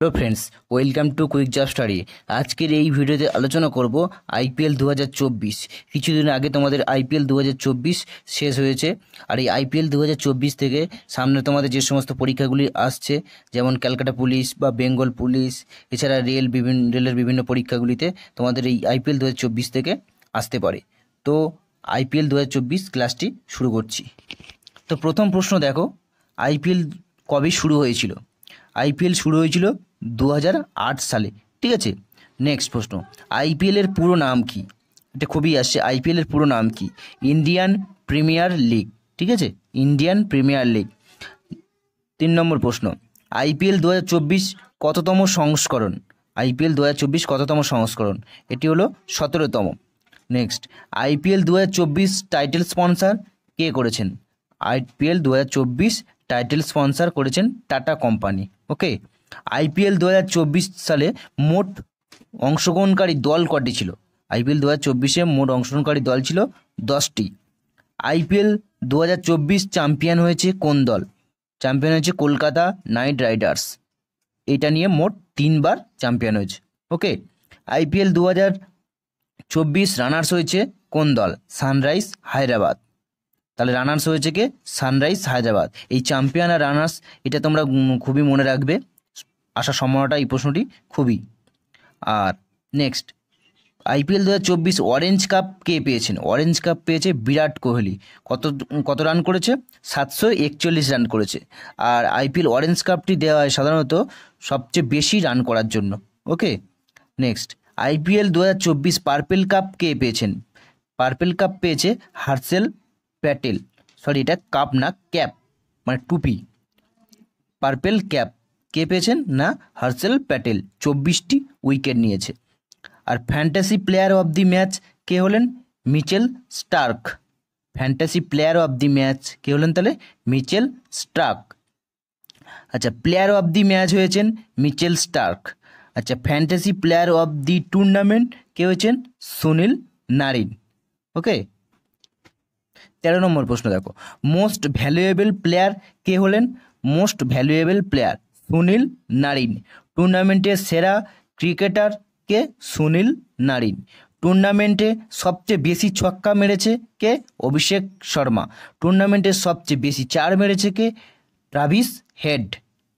Hello friends, welcome to quick job study. আজকের এই ভিডিওতে আলোচনা করব আইপিএল 2024। কিছুদিন আগে তোমাদের আইপিএল 2024 শেষ হয়েছে। আর এই আইপিএল 2024 থেকে সামনে তোমাদের যে সমস্ত পরীক্ষাগুলি আসছে, যেমন ক্যালকাটা পুলিশ বা বেঙ্গল পুলিশ, এছাড়া রেলের বিভিন্ন পরীক্ষাগুলিতে তোমাদের এই আইপিএল 2024 থেকে আসতে পারে। তো আইপিএল 2024 ক্লাসটি শুরু করছি। তো প্রথম প্রশ্ন দেখো, আইপিএল কবে শুরু হয়েছিল? আইপিএল শুরু হয়েছিল 2008 সালে, ঠিক আছে। নেক্সট প্রশ্ন, আইপিএলের পুরো নাম কি? এটা খুবই আসছে, আইপিএলের পুরো নাম কি? ইন্ডিয়ান প্রিমিয়ার লিগ, ঠিক আছে, ইন্ডিয়ান প্রিমিয়ার লিগ। 3 নম্বর প্রশ্ন, আইপিএল 2024 কততম সংস্করণ? আইপিএল 2024 কততম সংস্করণ? এটি হলো 17তম। নেক্সট, আইপিএল 2024 টাইটেল স্পন্সর কে করেছেন? আইপিএল 2024 টাইটেল স্পন্সর করেছেন টাটা কোম্পানি। ওকে। আইপিএল 2024 সালে মোট অংশগ্রহণকারী দল কটি ছিল? আইপিএল 2024-এ মোট অংশগ্রহণকারী দল ছিল 10টি। আইপিএল 2024 চ্যাম্পিয়ন হয়েছে কোন দল? চ্যাম্পিয়ন হয়েছে কলকাতা নাইট রাইডার্স। এটা নিয়ে মোট 3 বার চ্যাম্পিয়ন হয়েছে। ওকে। আইপিএল 2024 রানার্স হয়েছে কোন দল? সানরাইজ হায়দ্রাবাদ। তাহলে রানার্স হয়েছে কে? সানরাইজ হায়দ্রাবাদ। এই চ্যাম্পিয়ন আর রানার্স এটা তোমরা খুবই মনে রাখবে, আসার সম্ভাবনাটা এই প্রশ্নটি খুবই। আর নেক্সট, আইপিএল 2024 অরেঞ্জ কাপ কে পেয়েছেন? অরেঞ্জ কাপ পেয়েছে বিরাট কোহলি। কত রান করেছে? 741 রান করেছে। আর আইপিএল অরেঞ্জ কাপটি দেওয়া হয় সাধারণত সবচেয়ে বেশি রান করার জন্য। ওকে। নেক্সট, আইপিএল 2024 পার্পেল কাপ কে পেয়েছেন? পার্পেল কাপ পেয়েছে হার্ষেল প্যাটেল। সরি, এটা কাপ না, ক্যাপ, মানে টুপি। পার্পেল ক্যাপ কে পেয়েছেন? না, হার্ষেল প্যাটেল। 24টি উইকেট নিয়েছে। আর fantasy player of the match কে হলেন? Mitchell Starc. Fantasy player of the match কে হলেন তাহলে? Mitchell Starc. আচ্ছা, প্লেয়ার অফ দি ম্যাচ হয়েছেন মিচেল স্টার্ক। আচ্ছা, fantasy player of the tournament কে হয়েছেন? সুনীল নারিন। ওকে। 13 নম্বর প্রশ্ন দেখো, মোস্ট ভ্যালুয়েবল প্লেয়ার কে হলেন? Most valuable player Sunil Narine. টুর্নামেন্টের সেরা ক্রিকেটার কে? সুনীল নারিন। টুর্নামেন্টে সবচেয়ে বেশি ছক্কা মেরেছে কে? অভিষেক শর্মা। টুর্নামেন্টে সবচেয়ে বেশি 4 মেরেছে কে? Travis Head.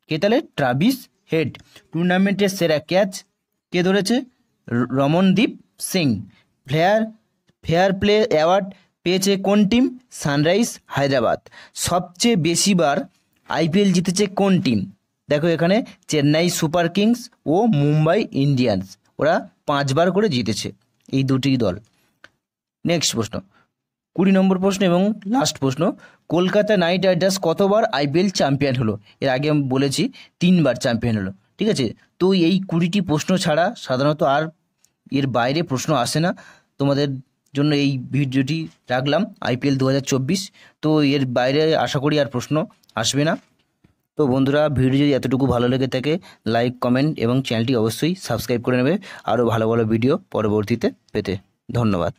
কে তাহলে? Travis Head. টুর্নামেন্টের সেরা ক্যাচ কে ধরেছে? Ramandeep Singh. Fair play award পেয়েছে কোন টিম? সানরাইজ হায়দ্রাবাদ। সবচেয়ে বেশিবার আইপিএল জিতেছে কোন টিম? দেখো এখানে চেন্নাই সুপার কিংস ও মুম্বাই ইন্ডিয়ান্স, ওরা 5 বার করে জিতেছে, এই দুটি দল। নেক্সট প্রশ্ন, 20 নম্বর প্রশ্ন এবং লাস্ট প্রশ্ন, কলকাতা নাইট রাইডার্স কতবার আইপিএল চ্যাম্পিয়ন হলো? এর আগে আমি বলেছি 3 বার চ্যাম্পিয়ন হলো, ঠিক আছে। তো এই 20টি প্রশ্ন ছাড়া সাধারণত আর এর বাইরে প্রশ্ন আসে না। তোমাদের জন্য এই ভিডিওটি রাখলাম আইপিএল 2024। তো এর বাইরে আশা করি আর প্রশ্ন আসবে না। তো বন্ধুরা, ভিডিও যদি এতটুকু ভালো লেগে থাকে লাইক, কমেন্ট এবং চ্যানেলটি অবশ্যই সাবস্ক্রাইব করে নেবে আরও ভালো ভালো ভিডিও পরবর্তীতে পেতে। ধন্যবাদ।